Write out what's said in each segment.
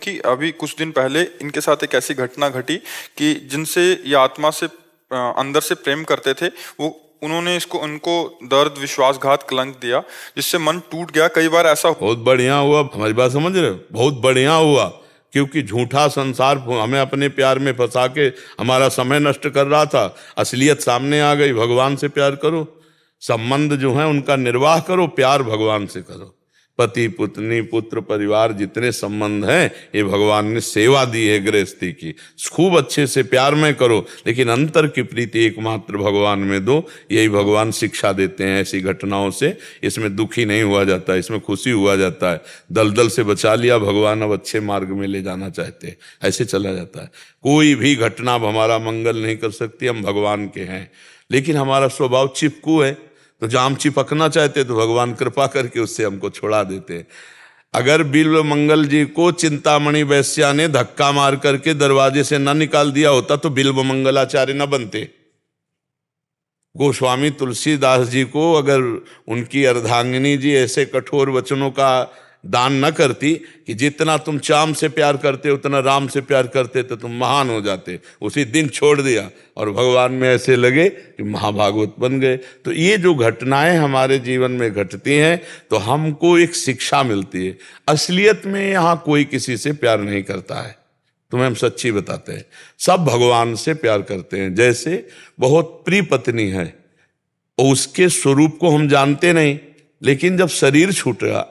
कि अभी कुछ दिन पहले इनके साथ एक ऐसी घटना घटी कि जिनसे ये आत्मा से अंदर से प्रेम करते थे, वो उन्होंने इसको उनको दर्द, विश्वासघात, कलंक दिया, जिससे मन टूट गया। कई बार ऐसा बहुत बढ़िया हुआ, हमारी बात समझ रहे हो, बहुत बढ़िया हुआ, क्योंकि झूठा संसार हमें अपने प्यार में फंसा के हमारा समय नष्ट कर रहा था। असलियत सामने आ गई, भगवान से प्यार करो, संबंध जो है उनका निर्वाह करो, प्यार भगवान से करो। पति पत्नी पुत्र परिवार जितने संबंध हैं ये भगवान ने सेवा दी है गृहस्थी की, खूब अच्छे से प्यार में करो, लेकिन अंतर की प्रीति एकमात्र भगवान में दो। यही भगवान शिक्षा देते हैं ऐसी घटनाओं से। इसमें दुखी नहीं हुआ जाता, इसमें खुशी हुआ जाता है। दलदल से बचा लिया भगवान, अब अच्छे मार्ग में ले जाना चाहते हैं, ऐसे चला जाता है। कोई भी घटना अब हमारा मंगल नहीं कर सकती, हम भगवान के हैं, लेकिन हमारा स्वभाव चिपकू है, तो जब हम चिपकना चाहते तो भगवान कृपा करके उससे हमको छोड़ा देते। अगर बिल्व मंगल जी को चिंतामणि वैश्या ने धक्का मार करके दरवाजे से न निकाल दिया होता तो बिल्व मंगलाचार्य न बनते। गोस्वामी तुलसीदास जी को अगर उनकी अर्धांगिनी जी ऐसे कठोर वचनों का दान न करती कि जितना तुम चाम से प्यार करते उतना राम से प्यार करते तो तुम महान हो जाते, उसी दिन छोड़ दिया और भगवान में ऐसे लगे कि महाभागवत बन गए। तो ये जो घटनाएं हमारे जीवन में घटती हैं तो हमको एक शिक्षा मिलती है। असलियत में यहाँ कोई किसी से प्यार नहीं करता है, तुम्हें हम सच्ची बताते हैं, सब भगवान से प्यार करते हैं। जैसे बहुत प्रिय पत्नी है और उसके स्वरूप को हम जानते नहीं, लेकिन जब शरीर छूट गया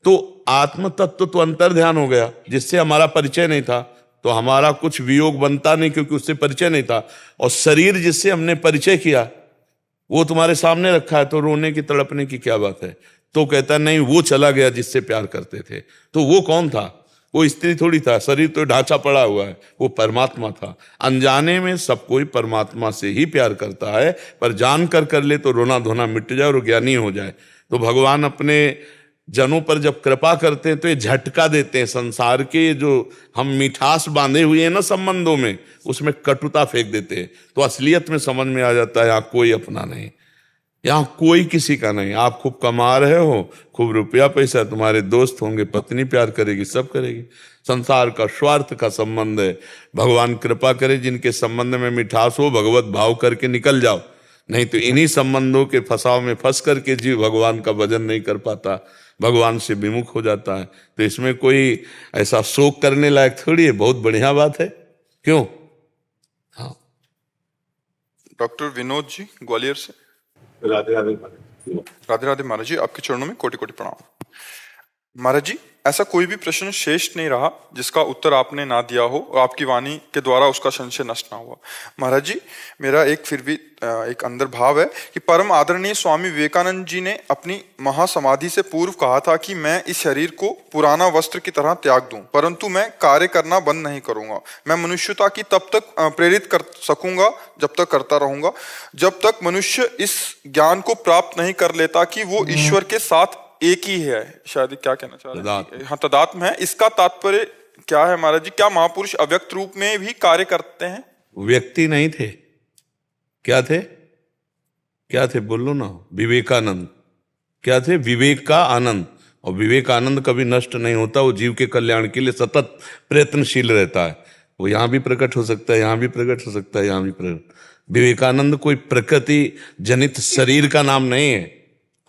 तो आत्म तत्व तो अंतर ध्यान हो गया, जिससे हमारा परिचय नहीं था, तो हमारा कुछ वियोग बनता नहीं क्योंकि उससे परिचय नहीं था। और शरीर जिससे हमने परिचय किया वो तुम्हारे सामने रखा है, तो रोने की तड़पने की क्या बात है। तो कहता नहीं, वो चला गया जिससे प्यार करते थे। तो वो कौन था? वो स्त्री थोड़ी था, शरीर तो ढांचा पड़ा हुआ है, वो परमात्मा था। अनजाने में सब कोई परमात्मा से ही प्यार करता है, पर जान कर ले तो रोना धोना मिट जाए और ज्ञानी हो जाए। तो भगवान अपने जनों पर जब कृपा करते हैं तो ये झटका देते हैं। संसार के जो हम मिठास बांधे हुए हैं ना संबंधों में, उसमें कटुता फेंक देते हैं, तो असलियत में समझ में आ जाता है यहाँ कोई अपना नहीं, यहाँ कोई किसी का नहीं। आप खूब कमा रहे हो, खूब रुपया पैसा, तुम्हारे दोस्त होंगे, पत्नी प्यार करेगी, सब करेगी। संसार का स्वार्थ का संबंध है। भगवान कृपा करे जिनके संबंध में मिठास हो, भगवत भाव करके निकल जाओ, नहीं तो इन्हीं संबंधों के फंसाव में फंस करके जीव भगवान का भजन नहीं कर पाता, भगवान से विमुख हो जाता है। तो इसमें कोई ऐसा शोक करने लायक थोड़ी है, बहुत बढ़िया बात है। क्यों? हाँ। डॉक्टर विनोद जी ग्वालियर से। राधे राधे राधे राधे महाराज जी, आपके चरणों में कोटि कोटि प्रणाम। महाराज जी, ऐसा कोई भी प्रश्न शेष नहीं रहा जिसका उत्तर आपने ना दिया हो और आपकी वाणी के द्वारा उसका संशय नष्ट ना हुआ। महाराज जी, मेरा फिर भी एक अंदर भाव है कि परम आदरणीय स्वामी विवेकानंद जी ने अपनी महासमाधि से पूर्व कहा था कि मैं इस शरीर को पुराना वस्त्र की तरह त्याग दूं, परंतु मैं कार्य करना बंद नहीं करूंगा। मैं मनुष्यता की तब तक प्रेरित कर सकूंगा जब तक करता रहूंगा, जब तक मनुष्य इस ज्ञान को प्राप्त नहीं कर लेता कि वो ईश्वर के साथ एक ही है। शायद क्या कहना चाह रहे हैं? हाँ, तदात्म है। इसका तात्पर्य क्या है महाराज जी? क्या महापुरुष अव्यक्त रूप में भी कार्य करते हैं? व्यक्ति नहीं थे, क्या थे? क्या थे? बोलो ना। विवेकानंद क्या थे? विवेक का आनंद। और विवेकानंद कभी नष्ट नहीं होता, वो जीव के कल्याण के लिए सतत प्रयत्नशील रहता है। वो यहां भी प्रकट हो सकता है, यहां भी प्रकट हो सकता है, यहां भी प्रकट। विवेकानंद कोई प्रकृति जनित शरीर का नाम नहीं है,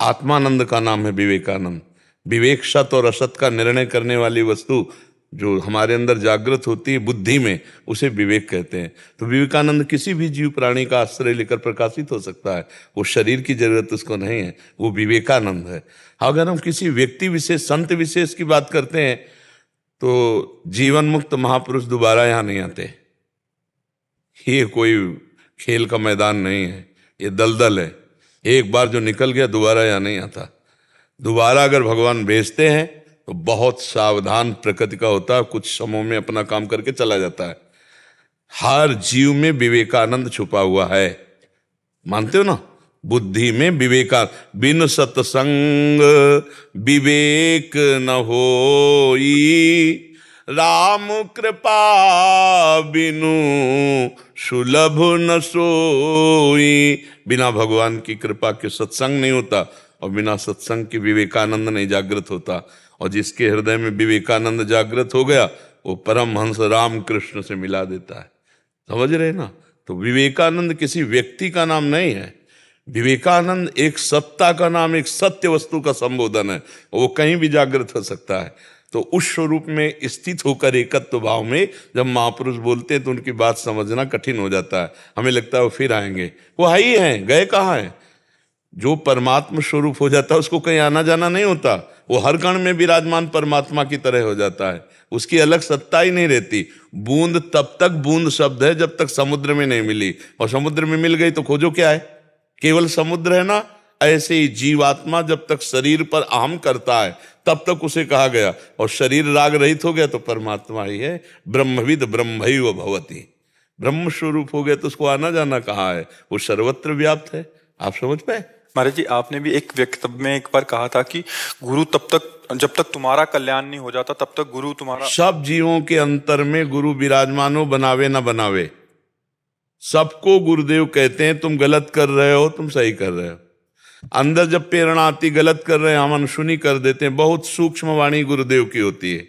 आत्मानंद का नाम है विवेकानंद। विवेक सत और असत का निर्णय करने वाली वस्तु जो हमारे अंदर जागृत होती है बुद्धि में, उसे विवेक कहते हैं। तो विवेकानंद किसी भी जीव प्राणी का आश्रय लेकर प्रकाशित हो सकता है, वो शरीर की जरूरत उसको नहीं है, वो विवेकानंद है। अगर हम किसी व्यक्ति विशेष, संत विशेष की बात करते हैं तो जीवन मुक्त महापुरुष दोबारा यहाँ नहीं आते। ये कोई खेल का मैदान नहीं है, ये दलदल है। एक बार जो निकल गया दोबारा यहाँ नहीं आता। दोबारा अगर भगवान भेजते हैं तो बहुत सावधान प्रकृति का होता है, कुछ समयों में अपना काम करके चला जाता है। हर जीव में विवेकानंद छुपा हुआ है, मानते हो ना? बुद्धि में बिन सत्संग विवेक न होई, राम कृपा बिनु सुलभ न सोई। बिना भगवान की कृपा के सत्संग नहीं होता और बिना सत्संग के विवेकानंद नहीं जागृत होता। और जिसके हृदय में विवेकानंद जागृत हो गया वो परमहंस राम कृष्ण से मिला देता है। समझ रहे ना? तो विवेकानंद किसी व्यक्ति का नाम नहीं है। विवेकानंद एक सत्ता का नाम, एक सत्य वस्तु का संबोधन है। वो कहीं भी जागृत हो सकता है। तो उस स्वरूप में स्थित होकर एकत्व भाव में जब महापुरुष बोलते हैं तो उनकी बात समझना कठिन हो जाता है। हमें लगता है वो फिर आएंगे। वो है ही हैं, गए कहाँ हैं? जो परमात्मा स्वरूप हो जाता है उसको कहीं आना जाना नहीं होता। वो हर कण में विराजमान परमात्मा की तरह हो जाता है। उसकी अलग सत्ता ही नहीं रहती। बूंद तब तक बूंद शब्द है जब तक समुद्र में नहीं मिली, और समुद्र में मिल गई तो खोजो क्या है? केवल समुद्र है ना। ऐसे ही जीवात्मा जब तक शरीर पर अहम करता है तब तक उसे कहा गया, और शरीर राग रहित हो गया तो परमात्मा ही है। ब्रह्मविद ब्रह्मैव भवति। ब्रह्म स्वरूप हो गया तो उसको आना जाना कहाँ है? वो सर्वत्र व्याप्त है। आप समझ पाए? महाराज जी, आपने भी एक वक्तव्य में एक बार कहा था कि गुरु तब तक, जब तक तुम्हारा कल्याण नहीं हो जाता तब तक गुरु तुम्हारा। सब जीवों के अंतर में गुरु विराजमान हो, बनावे ना बनावे, सबको गुरुदेव कहते हैं। तुम गलत कर रहे हो, तुम सही कर रहे हो। अंदर जब प्रेरणा आती गलत कर रहे हैं, हम अनसुनी कर देते हैं। बहुत सूक्ष्म वाणी गुरुदेव की होती है,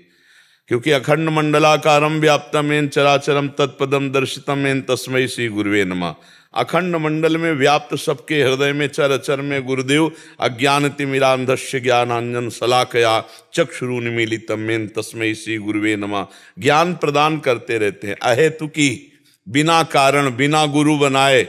क्योंकि अखंड मंडलाकारम व्याप्तम येन चराचरम तत्पदम दर्शितम येन तस्मै श्री गुरुवे नमः। अखंड मंडल में व्याप्त सबके हृदय में चर अचर में गुरुदेव अज्ञान तिमिरांधस्य ज्ञानांजन शलाकया चक्षुरुन्मीलितम येन तस्मै श्री गुरुवे नमः ज्ञान प्रदान करते रहते हैं। अहेतुकी, बिना कारण, बिना गुरु बनाए।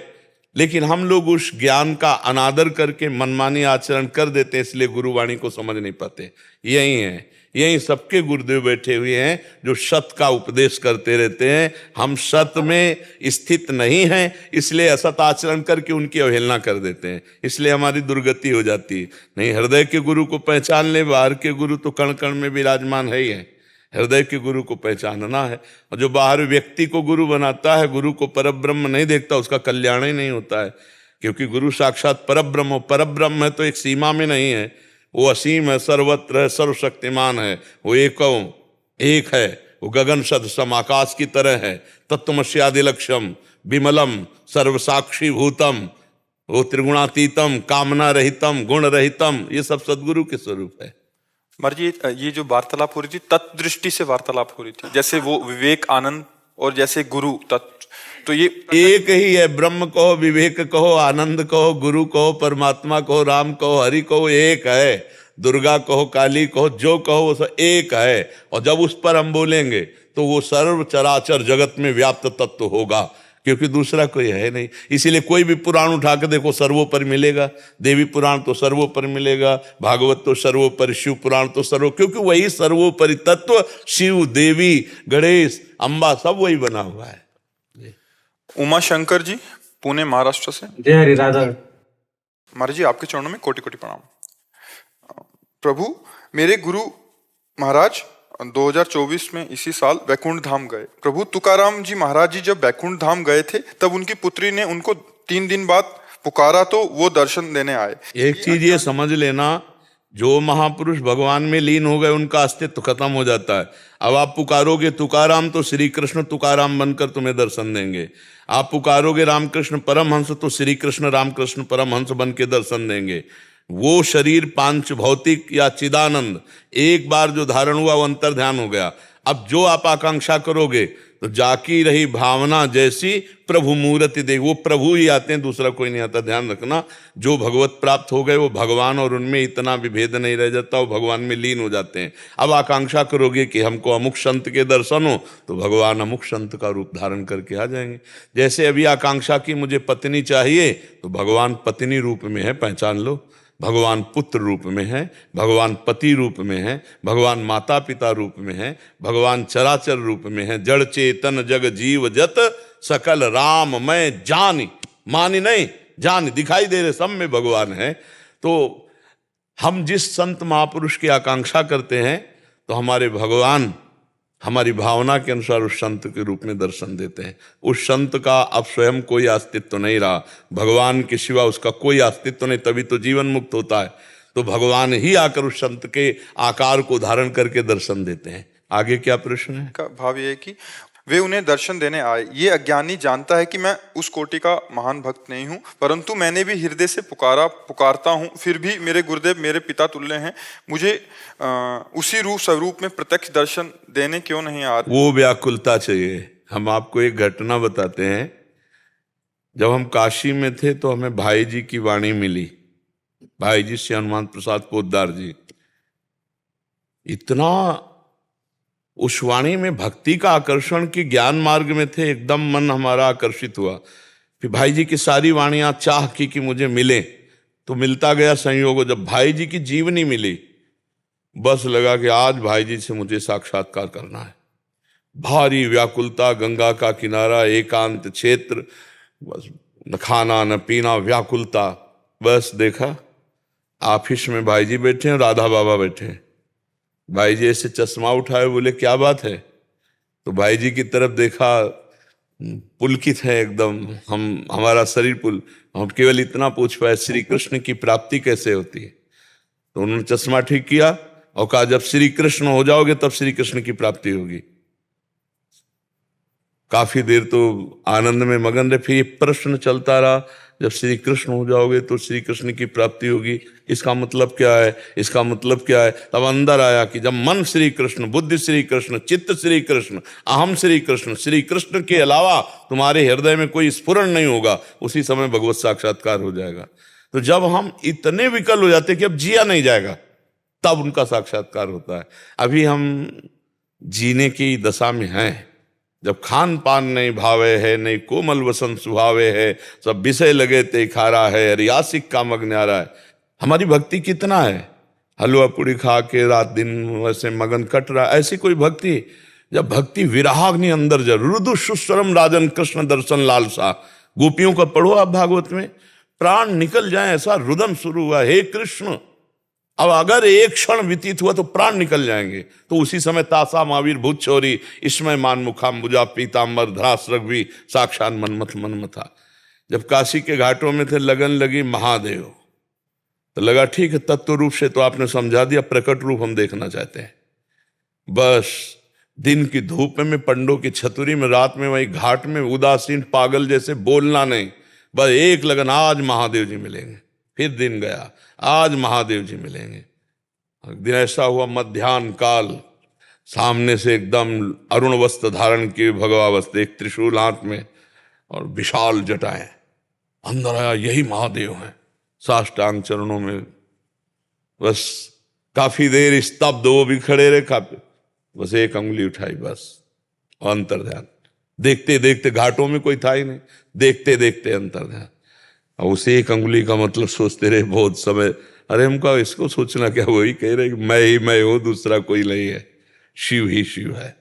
लेकिन हम लोग उस ज्ञान का अनादर करके मनमानी आचरण कर देते हैं, इसलिए गुरुवाणी को समझ नहीं पाते। यही है, यही सबके गुरुदेव बैठे हुए हैं जो सत का उपदेश करते रहते हैं। हम सत में स्थित नहीं हैं, इसलिए असत आचरण करके उनकी अवहेलना कर देते हैं, इसलिए हमारी दुर्गति हो जाती है। नहीं, हृदय के गुरु को पहचान ले। बाहर के गुरु तो कण कण में विराजमान है ही है। हृदय के गुरु को पहचानना है। और जो बाहर व्यक्ति को गुरु बनाता है, गुरु को परब्रह्म नहीं देखता, उसका कल्याण ही नहीं होता है। क्योंकि गुरु साक्षात परब्रह्म हो। परब्रह्म है तो एक सीमा में नहीं है, वो असीम है, सर्वत्र है, सर्वशक्तिमान है। वो एक है। वो गगन सदसम आकाश की तरह है। तत्वमस्यादिलक्ष्यम विमलम सर्वसाक्षी भूतम। वो त्रिगुणातीतम, कामना रहितम, गुण रहितम। ये सब सदगुरु के स्वरूप है। महाराज जी, ये जो वार्तालाप हो रही थी तत्दृष्टि से वार्तालाप हो रही थी, जैसे वो विवेक आनंद और जैसे गुरु तत्व, तो ये एक ही है। ब्रह्म कहो, विवेक कहो, आनंद कहो, गुरु कहो, परमात्मा कहो, राम कहो, हरि कहो, एक है। दुर्गा कहो, काली कहो, जो कहो वो सब एक है। और जब उस पर हम बोलेंगे तो वो सर्व चराचर जगत में व्याप्त तत्व होगा, क्योंकि दूसरा कोई है नहीं। इसीलिए कोई भी पुराण उठा के देखो, सर्वोपरि मिलेगा। देवी पुराण तो सर्वोपरि मिलेगा, भागवत तो सर्वोपरि, शिव पुराण तो क्योंकि वही सर्वोपरि तत्व शिव, देवी, गणेश, अम्बा सब वही बना हुआ है। उमा शंकर जी, पुणे महाराष्ट्र से। जय हरि राधा। महाराज जी, आपके चरणों में कोटि कोटि प्रणाम। प्रभु, मेरे गुरु महाराज 2024 में इसी साल वैकुंठ धाम गए। प्रभु तुकाराम जी महाराज जी जब वैकुंठ धाम गए थे तब उनकी पुत्री ने उनको 3 दिन बाद पुकारा तो वो दर्शन देने आए। एक चीज ये समझ लेना, जो महापुरुष भगवान में लीन हो गए उनका अस्तित्व खत्म हो जाता है। अब आप पुकारोगे तुकाराम तो श्री कृष्ण तुकाराम बनकर तुम्हें दर्शन देंगे। आप पुकारोगे रामकृष्ण परमहंस तो श्री कृष्ण रामकृष्ण परमहंस बन के दर्शन देंगे। वो शरीर पांच भौतिक या चिदानंद एक बार जो धारण हुआ वो अंतर ध्यान हो गया। अब जो आप आकांक्षा करोगे तो जाकी रही भावना जैसी प्रभु मूर्ति देख, वो प्रभु ही आते हैं, दूसरा कोई नहीं आता। ध्यान रखना, जो भगवत प्राप्त हो गए वो भगवान, और उनमें इतना विभेद नहीं रह जाता, वो भगवान में लीन हो जाते हैं। अब आकांक्षा करोगे कि हमको अमुक संत के दर्शन हो तो भगवान अमुक संत का रूप धारण करके आ जाएंगे। जैसे अभी आकांक्षा की मुझे पत्नी चाहिए तो भगवान पत्नी रूप में है, पहचान लो। भगवान पुत्र रूप में है, भगवान पति रूप में है, भगवान माता पिता रूप में है, भगवान चराचर रूप में है। जड़ चेतन जग जीव जत सकल राम मैं जानी, मानी नहीं जानी, दिखाई दे रहे सब में भगवान है। तो हम जिस संत महापुरुष की आकांक्षा करते हैं तो हमारे भगवान हमारी भावना के अनुसार उस संत के रूप में दर्शन देते हैं। उस संत का अब स्वयं कोई अस्तित्व नहीं रहा, भगवान के सिवा उसका कोई अस्तित्व नहीं, तभी तो जीवन मुक्त होता है। तो भगवान ही आकर उस संत के आकार को धारण करके दर्शन देते हैं। आगे क्या प्रश्न है? का भाव ये है कि वे उन्हें दर्शन देने आए। ये अज्ञानी जानता है कि मैं उस कोटि का महान भक्त नहीं हूं, परंतु मैंने भी हृदय से पुकारता हूं, फिर भी मेरे गुरुदेव मेरे पिता तुल्य हैं, मुझे उसी रूप स्वरूप में प्रत्यक्ष दर्शन देने क्यों नहीं आ रहे। वो व्याकुलता चाहिए। हम आपको एक घटना बताते हैं। जब हम काशी में थे तो हमें भाई जी की वाणी मिली, भाई जी श्री हनुमान प्रसाद पोद्दार जी। इतना उस वाणी में भक्ति का आकर्षण की ज्ञान मार्ग में थे, एकदम मन हमारा आकर्षित हुआ। फिर भाई जी की सारी वाणियां चाह की कि मुझे मिले, तो मिलता गया संयोग। जब भाई जी की जीवनी मिली, बस लगा कि आज भाई जी से मुझे साक्षात्कार करना है। भारी व्याकुलता, गंगा का किनारा, एकांत क्षेत्र, बस न खाना न पीना, व्याकुलता। बस देखा ऑफिस में भाई जी बैठे हैं, राधा बाबा बैठे हैं। भाई जी ऐसे चश्मा उठाए, बोले क्या बात है? तो भाई जी की तरफ देखा, पुलकित है एकदम, हमारा शरीर पुल। हम केवल इतना पूछ पाए, श्री कृष्ण की प्राप्ति कैसे होती है? तो उन्होंने चश्मा ठीक किया और कहा, जब श्री कृष्ण हो जाओगे तब श्री कृष्ण की प्राप्ति होगी। काफी देर तो आनंद में मगन रहे। फिर ये प्रश्न चलता रहा, जब श्री कृष्ण हो जाओगे तो श्री कृष्ण की प्राप्ति होगी, इसका मतलब क्या है, इसका मतलब क्या है? तब अंदर आया कि जब मन श्री कृष्ण, बुद्धि श्री कृष्ण, चित्त श्री कृष्ण, अहम श्री कृष्ण, श्री कृष्ण के अलावा तुम्हारे हृदय में कोई स्फुरण नहीं होगा, उसी समय भगवत साक्षात्कार हो जाएगा। तो जब हम इतने विकल हो जाते कि अब जिया नहीं जाएगा, तब उनका साक्षात्कार होता है। अभी हम जीने की दशा में हैं, जब खान पान नहीं भावे है, नहीं कोमल वसन सुहावे है, सब विषय लगे ते खारा है, रियासिक का मग न्यारा है। हमारी भक्ति कितना है? हलवा पूड़ी खा के रात दिन वैसे मगन कट रहा, ऐसी कोई भक्ति? जब भक्ति विराग्नि अंदर जरूर, रुदु सुस्वरम राजन कृष्ण दर्शन लालसा। गोपियों का पढ़ो आप भागवत में, प्राण निकल जाए ऐसा रुदन शुरू हुआ, हे कृष्ण। अब अगर एक क्षण व्यतीत हुआ तो प्राण निकल जाएंगे। तो उसी समय तासा महावीर भूत चोरी, इसमें मान मुखाम्बुजा पीताम्बर धरास रघुवी, साक्षात मनमथ मनमथा। जब काशी के घाटों में थे, लगन लगी महादेव, तो लगा ठीक है, तत्व रूप से तो आपने समझा दिया, प्रकट रूप हम देखना चाहते हैं। बस दिन की धूप में, पंडों की छतुरी में, रात में वही घाट में उदासीन पागल जैसे बोलना नहीं, बस एक लगन, आज महादेव जी मिलेंगे। फिर दिन गया, आज महादेव जी मिलेंगे। एक दिन ऐसा हुआ, मध्याह्न काल, सामने से एकदम अरुण वस्त्र धारण किए भगवावस्था, एक त्रिशूल हाथ में और विशाल जटाएं। अंदर आया, यही महादेव हैं, साष्टांग चरणों में। बस काफी देर स्तब्ध, वो भी खड़े रहे, काफी बस एक अंगुली उठाई, बस अंतर ध्यान। देखते देखते, घाटों में कोई था ही नहीं, देखते देखते अंतर ध्यान। और उसे एक अंगुली का मतलब सोचते रहे बहुत समय। अरे हमको इसको सोचना क्या, वही कह रहे कि मैं ही मैं हूं, दूसरा कोई नहीं है, शिव ही शिव है,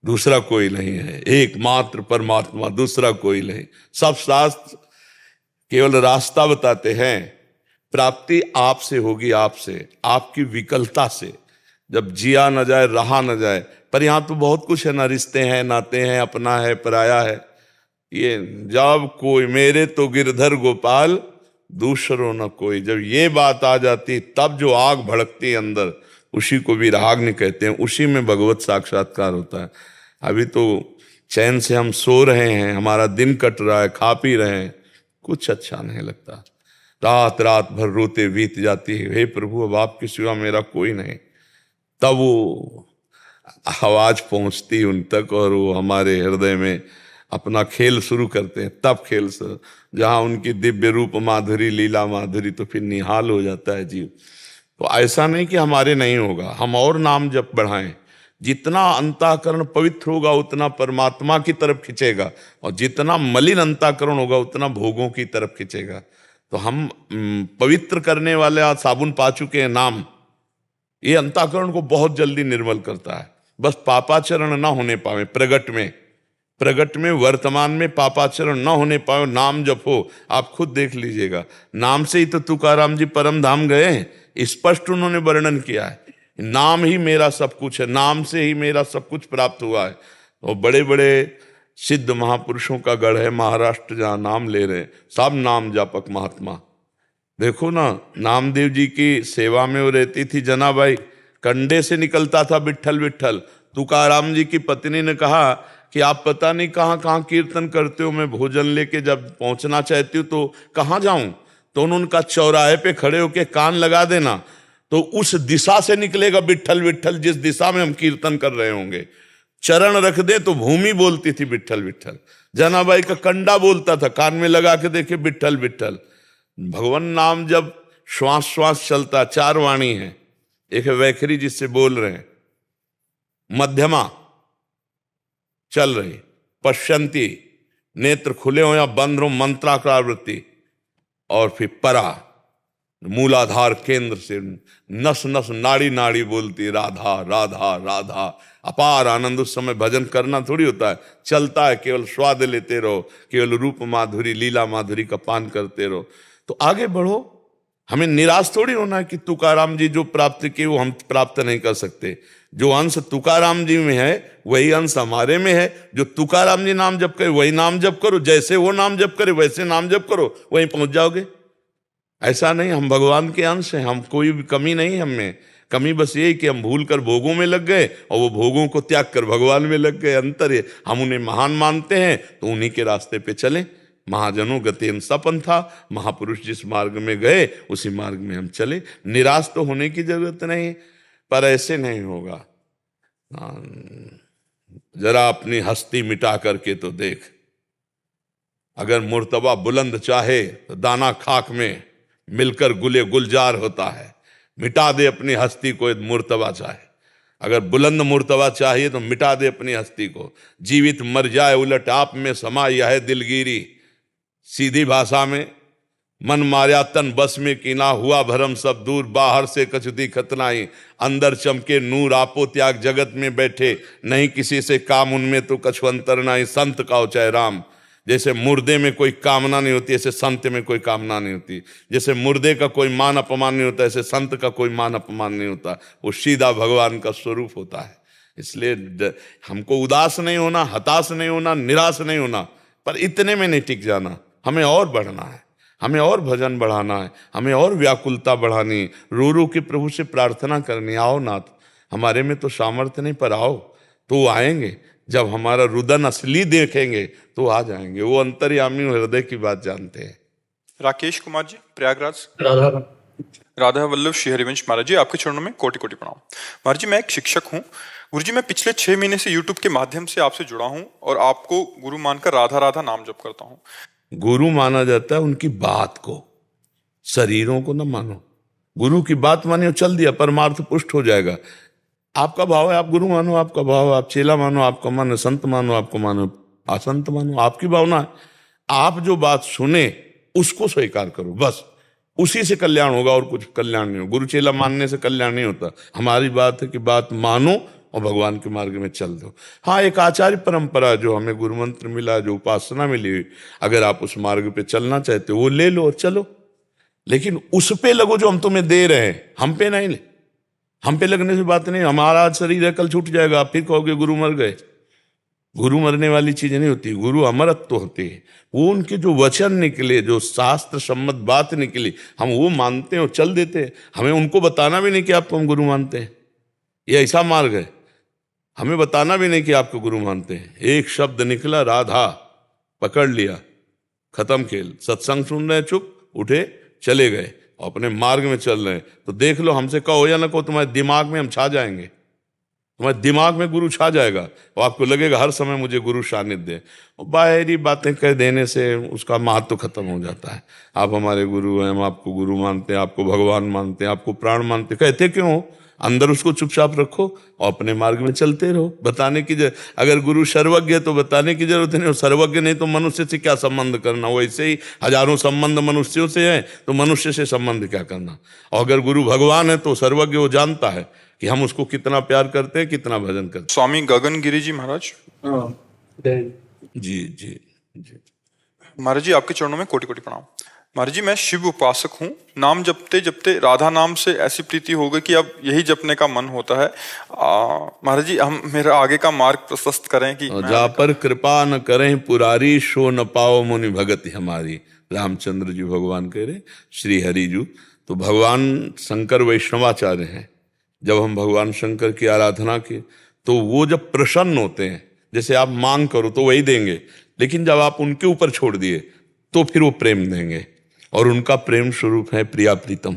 दूसरा कोई नहीं है, एकमात्र परमात्मा, दूसरा कोई नहीं। सब शास्त्र केवल रास्ता बताते हैं, प्राप्ति आपसे होगी, आपसे, आपकी विकलता से। जब जिया न जाए, रहा न जाए। पर यहां तो बहुत कुछ है ना, रिश्ते हैं, नाते हैं, अपना है, पराया है। ये जब कोई मेरे तो गिरधर गोपाल, दूसरों न कोई, जब ये बात आ जाती, तब जो आग भड़कती अंदर, उसी को विराग्नि कहते हैं, उसी में भगवत साक्षात्कार होता है। अभी तो चैन से हम सो रहे हैं, हमारा दिन कट रहा है, खा पी रहे हैं, कुछ अच्छा नहीं लगता। रात रात भर रोते बीत जाती है, हे प्रभु अब आपके सिवा मेरा कोई नहीं। तब वो आवाज पहुंचती उन तक और वो हमारे हृदय में अपना खेल शुरू करते हैं। तब खेल से जहां उनकी दिव्य रूप माधुरी, लीला माधुरी, तो फिर निहाल हो जाता है जीव। तो ऐसा नहीं कि हमारे नहीं होगा, हम और नाम जप बढ़ाएं। जितना अंतःकरण पवित्र होगा उतना परमात्मा की तरफ खिंचेगा, और जितना मलिन अंतःकरण होगा उतना भोगों की तरफ खिंचेगा। तो हम पवित्र करने वाले आज साबुन पा चुके हैं, नाम, ये अंतःकरण को बहुत जल्दी निर्मल करता है। बस पापाचरण ना होने पावे, प्रगट में वर्तमान में पापाचरण ना होने पाए, नाम जप हो। आप खुद देख लीजिएगा, नाम से ही तो तुकाराम जी परम धाम गए हैं, स्पष्ट उन्होंने वर्णन किया है, नाम ही मेरा सब कुछ है, नाम से ही मेरा सब कुछ प्राप्त हुआ है। और बड़े बड़े सिद्ध महापुरुषों का गढ़ है महाराष्ट्र, जहाँ नाम ले रहे हैं, सब नाम जापक महात्मा। देखो ना, नामदेव जी की सेवा में वो रहती थी जनाबाई, कंडे से निकलता था विट्ठल विट्ठल। तुकाराम जी की पत्नी ने कहा कि आप पता नहीं कहाँ कहाँ कीर्तन करते हो, मैं भोजन लेके जब पहुंचना चाहती हूँ तो कहाँ जाऊं? तो उन्होंने कहा चौराहे पे खड़े होके कान लगा देना, तो उस दिशा से निकलेगा विट्ठल विट्ठल, जिस दिशा में हम कीर्तन कर रहे होंगे। चरण रख दे तो भूमि बोलती थी विट्ठल विट्ठल। जनाबाई का कंडा बोलता था, कान में लगा के देखे विट्ठल विट्ठल। भगवान नाम जब श्वास श्वास चलता, 4 वाणी है, एक है वैखरी जिससे बोल रहे हैं, मध्यमा चल रही, पश्यंती नेत्र खुले हो या बंद हो, मंत्राकार वृत्ति, और फिर परा मूलाधार केंद्र से नस नस नाड़ी नाड़ी बोलती राधा राधा राधा। अपार आनंद। उस समय भजन करना थोड़ी होता है, चलता है, केवल स्वाद लेते रहो, केवल रूप माधुरी लीला माधुरी का पान करते रहो। तो आगे बढ़ो, हमें निराश थोड़ी होना है कि तुकाराम जी जो प्राप्त किए वो हम प्राप्त नहीं कर सकते। जो अंश तुकाराम जी में है वही अंश हमारे में है। जो तुकाराम जी नाम जप करे वही नाम जप करो, जैसे वो नाम जप करे वैसे नाम जप करो, वहीं पहुंच जाओगे। ऐसा नहीं, हम भगवान के अंश हैं, हम कोई भी कमी नहीं हम में। कमी बस यही कि हम भूल कर भोगों में लग गए और वो भोगों को त्याग कर भगवान में लग गए। अंतर है, हम उन्हें महान मानते हैं तो उन्हीं के रास्ते पे चलें। महाजनों गतेन सपंथा, महापुरुष जिस मार्ग में गए उसी मार्ग में हम चले। निराश तो होने की जरूरत नहीं, पर ऐसे नहीं होगा। जरा अपनी हस्ती मिटा करके तो देख। अगर मुर्तबा बुलंद चाहे तो दाना खाक में मिलकर गुले गुलजार होता है। मिटा दे अपनी हस्ती को, मुर्तबा चाहे। अगर बुलंद मुर्तबा चाहिए तो मिटा दे अपनी हस्ती को। जीवित मर जाए उलट आप में समा यह है दिलगिरी। सीधी भाषा में, मन मार्या तन बस में कीना, हुआ भरम सब दूर, बाहर से कछु दिखत नाही, अंदर चमके नूर, आपो त्याग जगत में बैठे, नहीं किसी से काम उनमें तो कछु अंतर नाही, संत का चाहे राम। जैसे मुर्दे में कोई कामना नहीं होती, ऐसे संत में कोई कामना नहीं होती। जैसे मुर्दे का कोई मान अपमान नहीं होता, ऐसे संत का कोई मान अपमान नहीं होता। वो सीधा भगवान का स्वरूप होता है। इसलिए हमको उदास नहीं होना, हताश नहीं होना, निराश नहीं होना, पर इतने में नहीं टिक जाना। हमें और बढ़ना है, हमें और भजन बढ़ाना है, हमें और व्याकुलता बढ़ानी, रो रो के प्रभु से प्रार्थना करनी, आओ नाथ, हमारे में तो सामर्थ्य नहीं, पर आओ। तो आएंगे, जब हमारा रुदन असली देखेंगे तो आ जाएंगे। वो अंतर्यामी हृदय की बात जानते हैं। राकेश कुमार जी, प्रयागराज। राधा राधा वल्लभ श्री हरिवंश महाराज जी, आपके चरणों में कोटि कोटि प्रणाम। महाराज जी, मैं एक शिक्षक हूँ। गुरु जी, मैं पिछले 6 महीने से यूट्यूब के माध्यम से आपसे जुड़ा हूँ और आपको गुरु मानकर राधा राधा नाम जप करता हूँ। गुरु माना जाता है उनकी बात को, शरीरों को न मानो। गुरु की बात माने, चल दिया, परमार्थ पुष्ट हो जाएगा। आपका भाव है आप गुरु मानो, आपका भाव आप चेला मानो, आपका मन संत मानो, आपको मानो असंत मानो, आपकी भावना है। आप जो बात सुने उसको स्वीकार करो, बस उसी से कल्याण होगा और कुछ कल्याण नहीं हो। गुरु चेला मानने से कल्याण नहीं होता। हमारी बात है कि बात मानो और भगवान के मार्ग में चल दो। हाँ, एक आचार्य परंपरा जो हमें गुरु मंत्र मिला, जो उपासना मिली, अगर आप उस मार्ग पे चलना चाहते हो वो ले लो और चलो, लेकिन उस पे लगो जो हम तुम्हें दे रहे हैं, हम पे नहीं ले। हम पे लगने से बात नहीं, हमारा आज शरीर है कल छूट जाएगा, आप फिर कहोगे गुरु मर गए। गुरु मरने वाली चीज नहीं होती, गुरु अमरत्व होती है। वो उनके जो वचन निकले, जो शास्त्र सम्मत बात निकली, हम वो मानते हैं और चल देते हैं। हमें उनको बताना भी नहीं कि आपको हम गुरु मानते हैं, ये ऐसा मार्ग है। हमें बताना भी नहीं कि आपको गुरु मानते हैं। एक शब्द निकला राधा, पकड़ लिया, खत्म खेल। सत्संग सुन रहे, चुप, उठे, चले गए, अपने मार्ग में चल रहे हैं। तो देख लो, हमसे कहो या ना कहो, तुम्हारे दिमाग में हम छा जाएंगे, तुम्हारे दिमाग में गुरु छा जाएगा और आपको लगेगा हर समय मुझे गुरु सानिध्य। और बाहरी बातें कह देने से उसका महत्व खत्म हो जाता है। आप हमारे गुरु हैं, हम आपको गुरु मानते हैं, आपको भगवान मानते हैं, आपको प्राण मानते, कहते क्यों हो? अंदर उसको चुपचाप रखो और अपने मार्ग में चलते रहो। बताने की अगर गुरु सर्वज्ञ है तो बताने की जरूरत नहीं, और सर्वज्ञ नहीं तो मनुष्य से क्या संबंध करना। वैसे ही हजारों संबंध मनुष्यों से हैं, तो मनुष्य से संबंध क्या करना। और अगर गुरु भगवान है तो सर्वज्ञ, वो जानता है कि हम उसको कितना प्यार करते हैं, कितना भजन करते हैं। स्वामी गगन गिरी जी महाराज। जी जी जी महाराज जी, आपके चरणों में कोटि कोटि प्रणाम। महाराज जी, मैं शिव उपासक हूँ। नाम जपते जपते राधा नाम से ऐसी प्रीति हो गई कि अब यही जपने का मन होता है। महाराज जी, हम मेरा आगे का मार्ग प्रशस्त करें कि जा पर कृपा न करें पुरारी, शो न पाओ मुनि भगति हमारी। रामचंद्र जी भगवान कह रहे, श्री हरि जी। तो भगवान शंकर वैष्णवाचार्य हैं। जब हम भगवान शंकर की आराधना की तो वो जब प्रसन्न होते हैं जैसे आप मांग करो तो वही देंगे, लेकिन जब आप उनके ऊपर छोड़ दिए तो फिर वो प्रेम देंगे। और उनका प्रेम स्वरूप है प्रिया प्रीतम,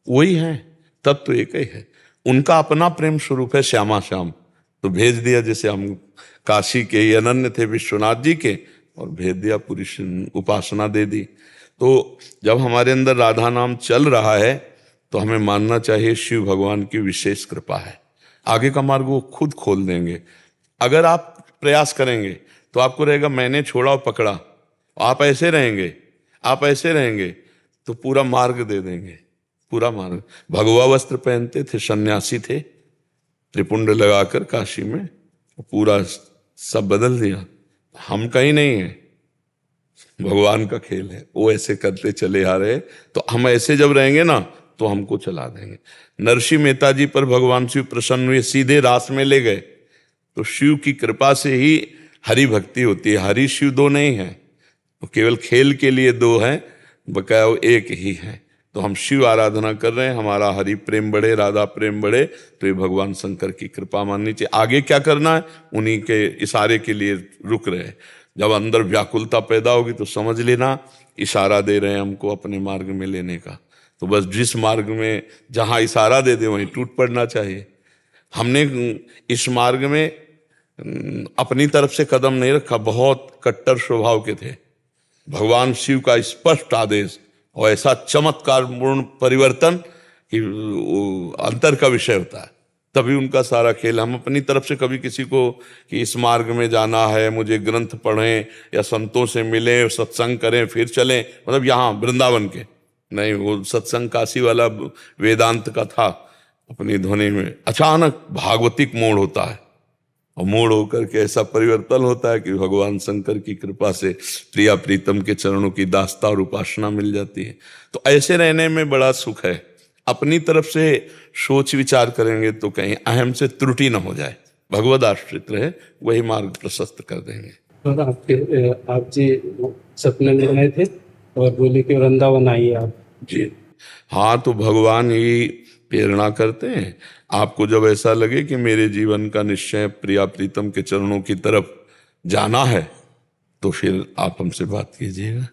वही है, तब तो एक ही है। उनका अपना प्रेम स्वरूप है श्यामा श्याम, तो भेज दिया। जैसे हम काशी के ही अनन्य थे विश्वनाथ जी के, और भेज दिया, पूरी उपासना दे दी। तो जब हमारे अंदर राधा नाम चल रहा है तो हमें मानना चाहिए शिव भगवान की विशेष कृपा है। आगे का मार्ग वो खुद खोल देंगे। अगर आप प्रयास करेंगे तो आपको रहेगा मैंने छोड़ा और पकड़ा, आप ऐसे रहेंगे, आप ऐसे रहेंगे, तो पूरा मार्ग दे देंगे, पूरा मार्ग। भगवा वस्त्र पहनते थे, सन्यासी थे, त्रिपुंड लगाकर काशी में, पूरा सब बदल दिया। हम कहीं नहीं है, भगवान का खेल है, वो ऐसे करते चले आ रहे। तो हम ऐसे जब रहेंगे ना तो हमको चला देंगे। नरसिंह मेहता जी पर भगवान शिव प्रसन्न हुए, सीधे रास में ले गए। तो शिव की कृपा से ही हरि भक्ति होती है। हरि शिव दो नहीं है, तो केवल खेल के लिए दो हैं, बकाया वो एक ही है। तो हम शिव आराधना कर रहे हैं, हमारा हरि प्रेम बढ़े, राधा प्रेम बढ़े, तो ये भगवान शंकर की कृपा माननी चाहिए। आगे क्या करना है उन्हीं के इशारे के लिए रुक रहे हैं। जब अंदर व्याकुलता पैदा होगी तो समझ लेना इशारा दे रहे हैं हमको अपने मार्ग में लेने का। तो बस जिस मार्ग में जहां इशारा दे दे वहीं टूट पड़ना चाहिए। हमने इस मार्ग में अपनी तरफ से कदम नहीं रखा, बहुत कट्टर स्वभाव के थे। भगवान शिव का स्पष्ट आदेश और ऐसा चमत्कार पूर्ण परिवर्तन कि अंतर का विषय होता है, तभी उनका सारा खेल। हम अपनी तरफ से कभी किसी को कि इस मार्ग में जाना है, मुझे ग्रंथ पढ़ें या संतों से मिलें, सत्संग करें फिर चलें, मतलब यहाँ वृंदावन के नहीं, वो सत्संग काशी वाला वेदांत का था। अपनी ध्वनि में अचानक भागवतिक मोड़ होता है, और मोड़ होकर के ऐसा परिवर्तन होता है कि भगवान शंकर की कृपा से प्रिया प्रीतम के चरणों की दास्ता और उपासना मिल जाती है। तो ऐसे रहने में बड़ा सुख है। अपनी तरफ से सोच विचार करेंगे तो कहीं अहम से त्रुटि न हो जाए, भगवद आश्रित रहे, वही मार्ग प्रशस्त कर देंगे। और आप जी सपने में आए थे और बोले कि वृंदावन आइए आप जी। हाँ, तो भगवान ही प्रेरणा करते हैं। आपको जब ऐसा लगे कि मेरे जीवन का निश्चय प्रिया प्रीतम के चरणों की तरफ जाना है, तो फिर आप हमसे बात कीजिएगा।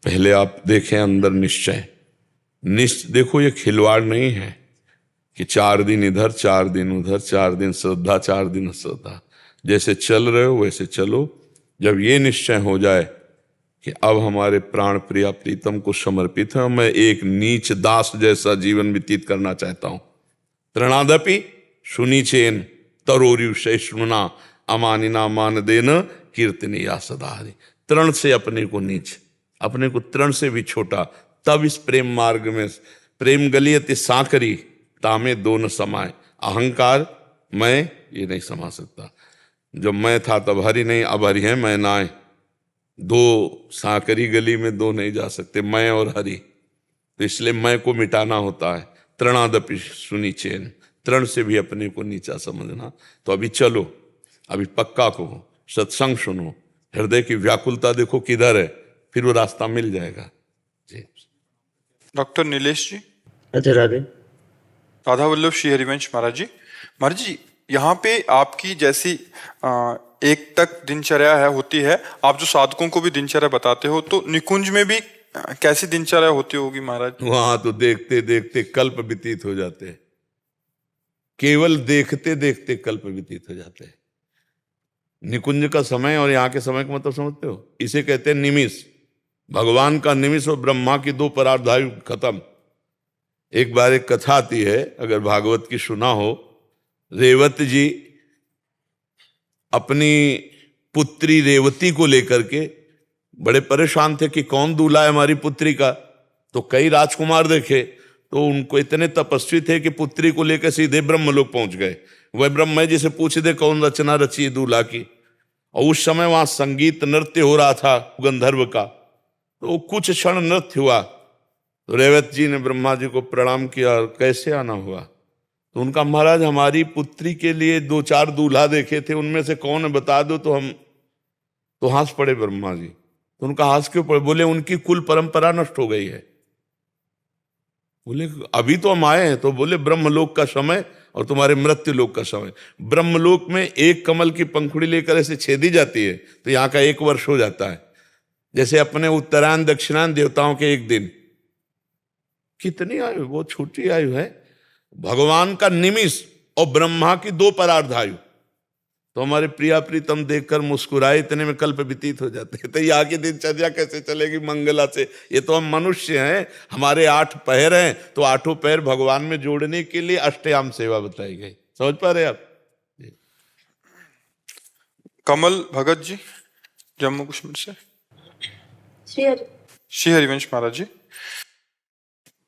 पहले आप देखें अंदर निश्चय। देखो ये खिलवाड़ नहीं है कि 4 दिन इधर 4 दिन उधर, 4 दिन श्रद्धा 4 दिन अश्रद्धा। जैसे चल रहे हो वैसे चलो। जब ये निश्चय हो जाए कि अब हमारे प्राण प्रिया प्रीतम को समर्पित है, मैं एक नीच दास जैसा जीवन व्यतीत करना चाहता हूं। तृणादपि सुनीचेन तरोरु सहिष्णुना अमानिना मान देन कीर्तनीया सदाहरि। तृण से अपने को नीच, अपने को तृण से भी छोटा, तब इस प्रेम मार्ग में प्रेम गलियत सांकरी तामे दो न समाए। अहंकार मैं ये नहीं समा सकता। जब मैं था तब हरि नहीं, अब हरि है मैं नाय। 2 सांकरी गली में 2 नहीं जा सकते, मैं और हरि। तो इसलिए मैं को मिटाना होता है। तृणादपि सुनीचेन, तृण से भी अपने को नीचा समझना। तो अभी चलो, अभी पक्का कहो, सत्संग सुनो, हृदय की व्याकुलता देखो किधर है, फिर वो रास्ता मिल जाएगा। जी। डॉक्टर नीलेश जी। राधे राधे। राधा वल्लभ श्री हरिवंश महाराज जी। महाराज जी, यहाँ पे आपकी जैसी एक तक दिनचर्या है होती है, आप जो साधकों को भी दिनचर्या बताते हो, तो निकुंज में भी कैसी दिनचर्या होती होगी महाराज? वहां तो देखते देखते कल्प व्यतीत हो जाते हैं, केवल देखते देखते कल्प व्यतीत हो जाते हैं। निकुंज का समय और यहाँ के समय का मतलब समझते हो? इसे कहते हैं निमिष। भगवान का निमिष और ब्रह्मा की 2 परार्धायु खत्म। एक बार एक कथा आती है, अगर भागवत की सुना हो। रेवत जी अपनी पुत्री रेवती को लेकर के बड़े परेशान थे कि कौन दूल्हा है हमारी पुत्री का। तो कई राजकुमार देखे, तो उनको इतने तपस्वी थे कि पुत्री को लेकर सीधे ब्रह्मलोक पहुंच गए। वह ब्रह्मा जी से पूछ दे कौन रचना रची है दूल्हा की। और उस समय वहां संगीत नृत्य हो रहा था गंधर्व का, तो कुछ क्षण नृत्य हुआ। तो रेवत जी ने ब्रह्मा जी को प्रणाम किया, कैसे आना हुआ? तो उनका महाराज हमारी पुत्री के लिए 2-4 दूल्हा देखे थे, उनमें से कौन है बता दो। तो हम तो हंस पड़े ब्रह्मा जी। तो उनका हंस क्यों पड़े? बोले उनकी कुल परंपरा नष्ट हो गई है। बोले अभी तो हम आए हैं। तो बोले ब्रह्मलोक का समय और तुम्हारे मृत्यु लोक का समय। ब्रह्मलोक में एक कमल की पंखुड़ी लेकर ऐसे छेदी जाती है तो यहाँ का 1 वर्ष हो जाता है। जैसे अपने उत्तरायण दक्षिणायन देवताओं के 1 दिन। कितनी आयु, बहुत छोटी आयु है। भगवान का निमिष और ब्रह्मा की 2 परार्ध आयु। तो हमारे प्रिया प्रीतम देखकर मुस्कुराए, इतने में कल्प व्यतीत हो जाते हैं। तो यहाँ की दिनचर्या कैसे चलेगी मंगला से? ये तो हम मनुष्य हैं, हमारे 8 पैर हैं, तो 8 पैर भगवान में जोड़ने के लिए अष्टयाम सेवा बताई गई। समझ पा रहे आप? कमल भगत जी जम्मू कश्मीर से। श्री हरिवंश महाराज जी।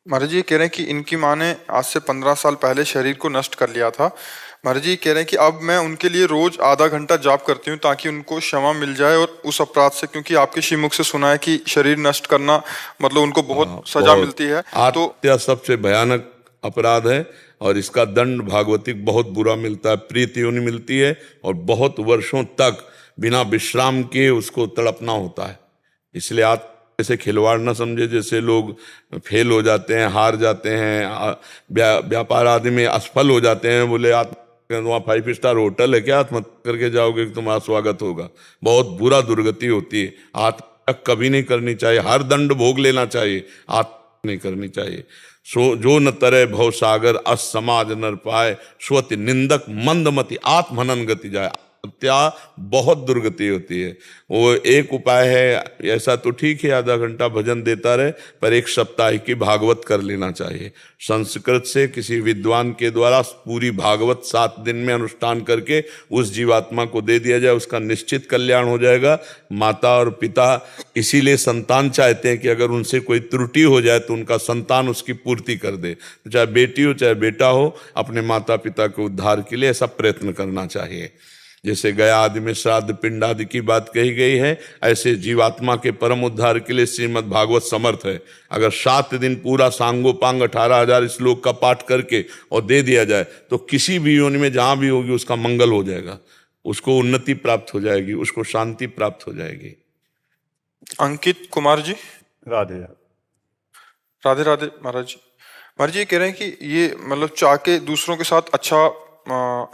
महाराज जी ये कह रहे हैं कि इनकी माँ ने आज से 15 साल पहले शरीर को नष्ट कर लिया था। महाराज जी कह रहे हैं कि अब मैं उनके लिए रोज आधा घंटा जाप करती हूँ ताकि उनको क्षमा मिल जाए और उस अपराध से, क्योंकि आपके श्रीमुख से सुना है कि शरीर नष्ट करना मतलब उनको बहुत सजा मिलती है। तो हत्या सबसे भयानक अपराध है और इसका दंड भागवतिक बहुत बुरा मिलता है, प्रीति योनि मिलती है और बहुत वर्षों तक बिना विश्राम के उसको तड़पना होता है। इसलिए आप ऐसे खिलवाड़ न समझे, जैसे लोग फेल हो जाते हैं, हार जाते हैं, व्यापार आदि में असफल हो जाते हैं, बोले आप वहाँ 5 स्टार होटल है क्या, आत्महत्या करके जाओगे कि तुम्हारा स्वागत होगा। बहुत बुरा दुर्गति होती है। आत्महत्या कभी नहीं करनी चाहिए, हर दंड भोग लेना चाहिए, आत्महत्या नहीं करनी चाहिए। सो जो न तरे भव सागर अस समाज नर पाए, स्वति निंदक मंदमति आत्महनन गति जाए। हत्या बहुत दुर्गति होती है। वो एक उपाय है, ऐसा तो ठीक है आधा घंटा भजन देता रहे, पर 1 सप्ताह की भागवत कर लेना चाहिए। संस्कृत से किसी विद्वान के द्वारा पूरी भागवत 7 दिन में अनुष्ठान करके उस जीवात्मा को दे दिया जाए, उसका निश्चित कल्याण हो जाएगा। माता और पिता इसीलिए संतान चाहते हैं कि अगर उनसे कोई त्रुटि हो जाए तो उनका संतान उसकी पूर्ति कर दे। तो चाहे बेटी हो चाहे बेटा हो, अपने माता पिता के उद्धार के लिए ऐसा प्रयत्न करना चाहिए। जैसे गया आदि में श्राद्ध पिंड आदि की बात कही गई है, ऐसे जीवात्मा के परम उद्धार के लिए श्रीमद् भागवत समर्थ है। अगर 7 दिन पूरा सांगोपांग 18,000 श्लोक का पाठ करके और दे दिया जाए तो किसी भी योनि में जहां भी होगी उसका मंगल हो जाएगा, उसको उन्नति प्राप्त हो जाएगी, उसको शांति प्राप्त हो जाएगी। अंकित कुमार जी। राधे राधे राधे महाराज जी। महाराज जी ये कह रहे हैं कि ये मतलब चाह के दूसरों के साथ अच्छा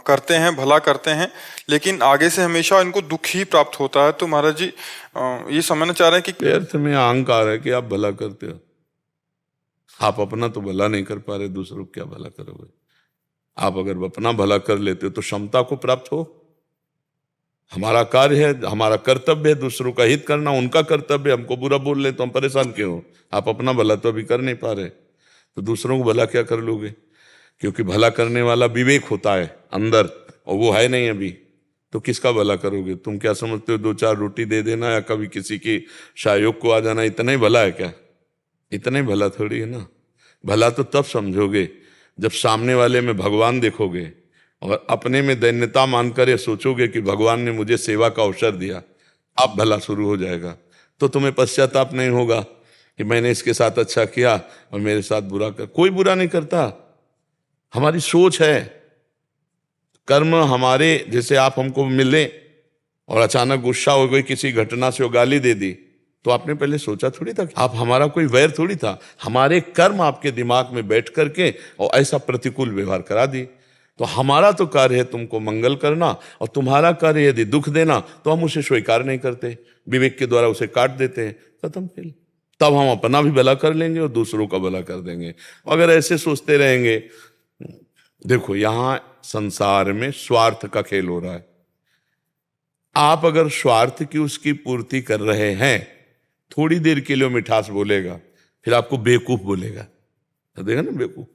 करते हैं, भला करते हैं, लेकिन आगे से हमेशा इनको दुख ही प्राप्त होता है। तो महाराज जी ये समझना चाह रहे हैं कि व्यर्थ में अहंकार है कि आप भला करते हो। आप अपना तो भला नहीं कर पा रहे, दूसरों को क्या भला करोगे? आप अगर अपना भला कर लेते हो तो क्षमता को प्राप्त हो। हमारा कार्य है, हमारा कर्तव्य है दूसरों का हित करना, उनका कर्तव्य। हमको बुरा बोल ले तो हम परेशान क्यों हो? आप अपना भला तो अभी कर नहीं पा रहे, तो दूसरों को भला क्या कर लोगे? क्योंकि भला करने वाला विवेक होता है अंदर, और वो है नहीं अभी, तो किसका भला करोगे? तुम क्या समझते हो 2-4 रोटी दे देना या कभी किसी की सहयोग को आ जाना इतना ही भला है क्या? इतना ही भला थोड़ी है ना। भला तो तब समझोगे जब सामने वाले में भगवान देखोगे और अपने में दैन्यता मानकर ये सोचोगे कि भगवान ने मुझे सेवा का अवसर दिया, अब भला शुरू हो जाएगा। तो तुम्हें पश्चाताप नहीं होगा कि मैंने इसके साथ अच्छा किया और मेरे साथ बुरा कर। कोई बुरा नहीं करता, हमारी सोच है। कर्म हमारे, जैसे आप हमको मिले और अचानक गुस्सा हो गई किसी घटना से, वो गाली दे दी, तो आपने पहले सोचा थोड़ी था? आप हमारा कोई वैर थोड़ी था। हमारे कर्म आपके दिमाग में बैठ करके और ऐसा प्रतिकूल व्यवहार करा दी। तो हमारा तो कार्य है तुमको मंगल करना, और तुम्हारा कार्य यदि दुख देना तो हम उसे स्वीकार नहीं करते, विवेक के द्वारा उसे काट देते हैं, खत्म खेल। तब हम अपना भी भला कर लेंगे और दूसरों का भला कर देंगे। अगर ऐसे सोचते रहेंगे, देखो यहां संसार में स्वार्थ का खेल हो रहा है। आप अगर स्वार्थ की उसकी पूर्ति कर रहे हैं, थोड़ी देर के लिए मिठास बोलेगा, फिर आपको बेवकूफ बोलेगा, तो देखा ना बेवकूफ।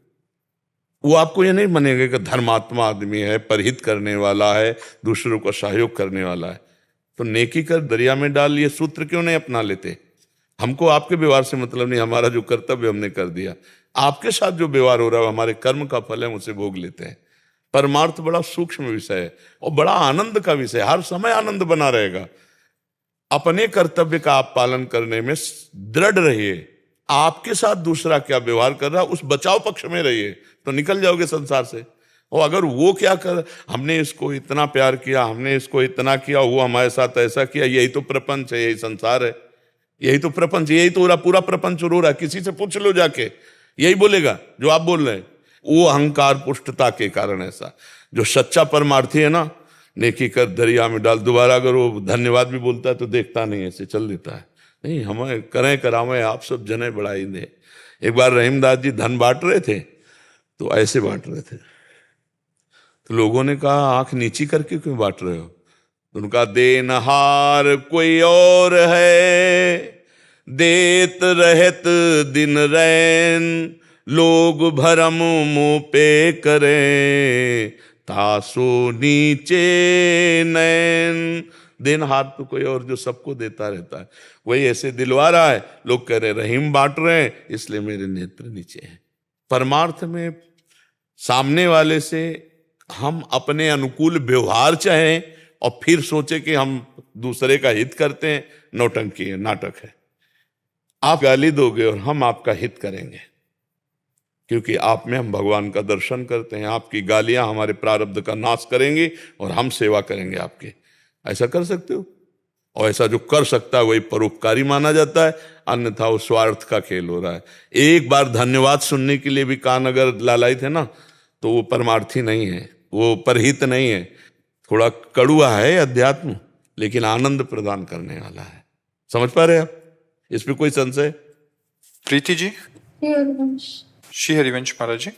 वो आपको ये नहीं मानेगा कि धर्मात्मा आदमी है, परहित करने वाला है, दूसरों का सहयोग करने वाला है। तो नेकी कर दरिया में डाल, ये सूत्र क्यों नहीं अपना लेते? हमको आपके व्यवहार से मतलब नहीं, हमारा जो कर्तव्य हमने कर दिया। आपके साथ जो व्यवहार हो रहा है हमारे कर्म का फल है, उसे भोग लेते हैं। परमार्थ बड़ा सूक्ष्म विषय है और बड़ा आनंद का विषय, हर समय आनंद बना रहेगा। अपने कर्तव्य का आप पालन करने में दृढ़ रहिए। आपके साथ दूसरा क्या व्यवहार कर रहा है उस बचाव पक्ष में रहिए, तो निकल जाओगे संसार से। और अगर वो क्या कर, हमने इसको इतना प्यार किया, हमने इसको इतना किया, वो हमारे साथ ऐसा किया, यही तो प्रपंच है, यही संसार है, यही तो प्रपंच, यही तो पूरा प्रपंच रो रहा है। किसी से पूछ लो जाके, यही बोलेगा जो आप बोल रहे हैं। वो अहंकार पुष्टता के कारण ऐसा। जो सच्चा परमार्थी है ना, नेकी कर दरिया में डाल, दोबारा अगर वो धन्यवाद भी बोलता है तो देखता नहीं, ऐसे चल देता है। नहीं, हमें करें करावें आप सब जने बढ़ाई दे। एक बार रहीमदास जी धन बांट रहे थे, तो ऐसे बांट रहे थे, तो लोगों ने कहा आंख नीची करके क्यों बांट रहे हो? तो उनका देनहार कोई और है, देत रहत दिन रैन, लोग भरम मुंह पे करें, तासो नीचे नैन। देनहार तो कोई और जो सबको देता रहता है, वही ऐसे दिलवा रहा है। लोग कह रहे रहीम बांट रहे हैं इसलिए मेरे नेत्र नीचे हैं। परमार्थ में सामने वाले से हम अपने अनुकूल व्यवहार चाहें और फिर सोचे कि हम दूसरे का हित करते हैं, नौटंकी है, नाटक है। आप गाली दोगे और हम आपका हित करेंगे, क्योंकि आप में हम भगवान का दर्शन करते हैं। आपकी गालियां हमारे प्रारब्ध का नाश करेंगी और हम सेवा करेंगे आपके। ऐसा कर सकते हो? और ऐसा जो कर सकता है वही परोपकारी माना जाता है, अन्यथा वो स्वार्थ का खेल हो रहा है। एक बार धन्यवाद सुनने के लिए भी कान अगर लालाई थे ना, तो वो परमार्थी नहीं है, वो परहित नहीं है। थोड़ा कड़ुआ है अध्यात्म, लेकिन आनंद प्रदान करने वाला है। समझ पा रहे हैं आप? इस पे कोई संशय? प्रीति जी। श्री हरिवंश महाराज जी।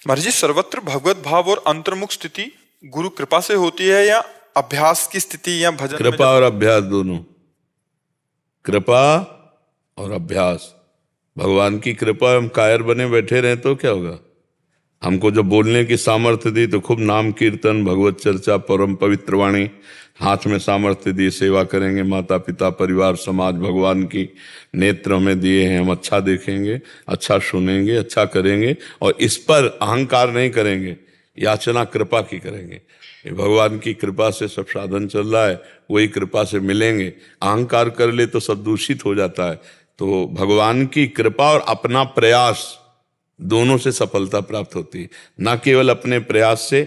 महाराज जी, सर्वत्र भगवत भाव और अंतर्मुख स्थिति गुरु कृपा से होती है या अभ्यास की स्थिति या भजन? कृपा और अभ्यास दोनों। कृपा और अभ्यास। भगवान की कृपा हम कायर बने बैठे रहे तो क्या होगा? हमको जब बोलने की सामर्थ्य दी तो खूब नाम कीर्तन, भगवत चर्चा, परम पवित्र वाणी, हाथ में सामर्थ्य दी, सेवा करेंगे, माता पिता परिवार समाज भगवान की नेत्र हमें दिए हैं, हम अच्छा देखेंगे, अच्छा सुनेंगे, अच्छा करेंगे और इस पर अहंकार नहीं करेंगे, याचना कृपा की करेंगे। ये भगवान की कृपा से सब साधन चल रहा है, वही कृपा से मिलेंगे। अहंकार कर ले तो सब दूषित हो जाता है। तो भगवान की कृपा और अपना प्रयास दोनों से सफलता प्राप्त होती है। न केवल अपने प्रयास से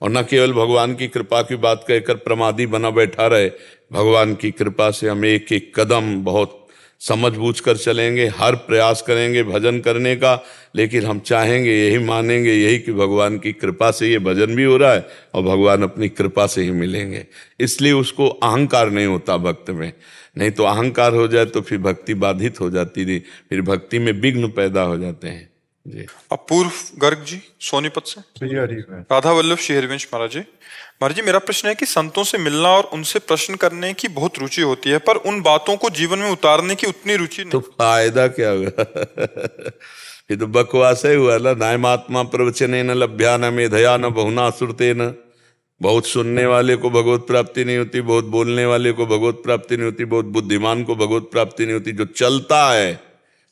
और न केवल भगवान की कृपा की बात कहकर प्रमादी बना बैठा रहे। भगवान की कृपा से हम एक एक कदम बहुत समझ बूझ कर चलेंगे, हर प्रयास करेंगे भजन करने का, लेकिन हम चाहेंगे, यही मानेंगे यही कि भगवान की कृपा से ये भजन भी हो रहा है और भगवान अपनी कृपा से ही मिलेंगे। इसलिए उसको अहंकार नहीं होता भक्त में। नहीं तो अहंकार हो जाए तो फिर भक्ति बाधित हो जाती थी, फिर भक्ति में विघ्न पैदा हो जाते हैं। जी। अपूर्व गर्ग जी सोनीपत से। राधा वल्लभ श्री हरिवंश महाराज जी। महाराज जी, मेरा प्रश्न है कि संतों से मिलना और उनसे प्रश्न करने की बहुत रुचि होती है, पर उन बातों को जीवन में उतारने की उतनी रुचि नहीं। तो फायदा क्या होगा? ये तो बकवास ही हुआ ना। नायमात्मा प्रवचने न लभ्या न मेधया न बहुना सुरते न। बहुत सुनने वाले को भगवत प्राप्ति नहीं होती, बहुत बोलने वाले को भगवत प्राप्ति नहीं होती, बहुत बुद्धिमान को भगवत प्राप्ति नहीं होती। जो चलता है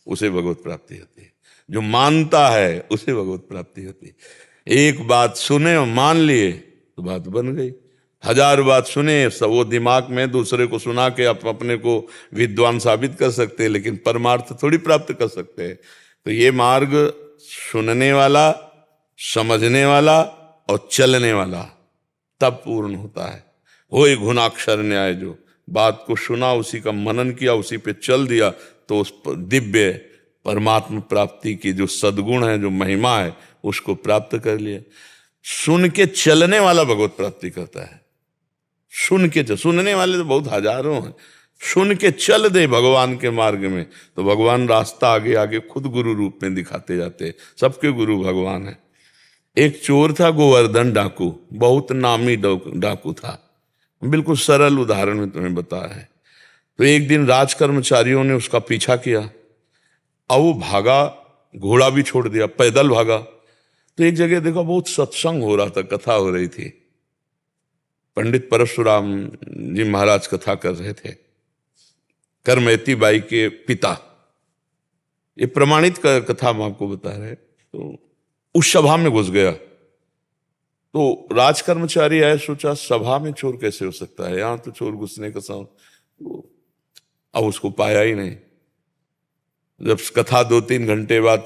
उसे भगवत प्राप्ति होती है, जो मानता है उसे भगवत प्राप्ति होती है। एक बात सुने और मान लिए तो बात बन गई। 1000 बात सुने सब वो दिमाग में दूसरे को सुना के आप अपने को विद्वान साबित कर सकते हैं, लेकिन परमार्थ थोड़ी प्राप्त कर सकते हैं। तो ये मार्ग सुनने वाला, समझने वाला और चलने वाला तब पूर्ण होता है। वही गुणाक्षर न्याय, जो बात को सुना, उसी का मनन किया, उसी पे चल दिया, तो उस दिव्य परमात्मा प्राप्ति की जो सद्गुण है, जो महिमा है, उसको प्राप्त कर लिया। सुन के चलने वाला भगवत प्राप्ति करता है। सुनने वाले तो बहुत हजारों हैं। सुन के चल दे भगवान के मार्ग में तो भगवान रास्ता आगे आगे खुद गुरु रूप में दिखाते जाते हैं। सबके गुरु भगवान है। एक चोर था गोवर्धन डाकू, बहुत नामी डाकू था। बिल्कुल सरल उदाहरण में तुम्हें बताया है। तो एक दिन राज कर्मचारियों ने उसका पीछा किया और वो भागा, घोड़ा भी छोड़ दिया, पैदल भागा। तो एक जगह देखा बहुत सत्संग हो रहा था, कथा हो रही थी। पंडित परशुराम जी महाराज कथा कर रहे थे, करमयती बाई के पिता। ये प्रमाणित कथा हम आपको बता रहे। तो उस सभा में घुस गया तो राज कर्मचारी आए, सोचा सभा में चोर कैसे हो सकता है, यहां तो चोर घुसने का अब उसको पाया ही नहीं। जब कथा 2-3 घंटे बाद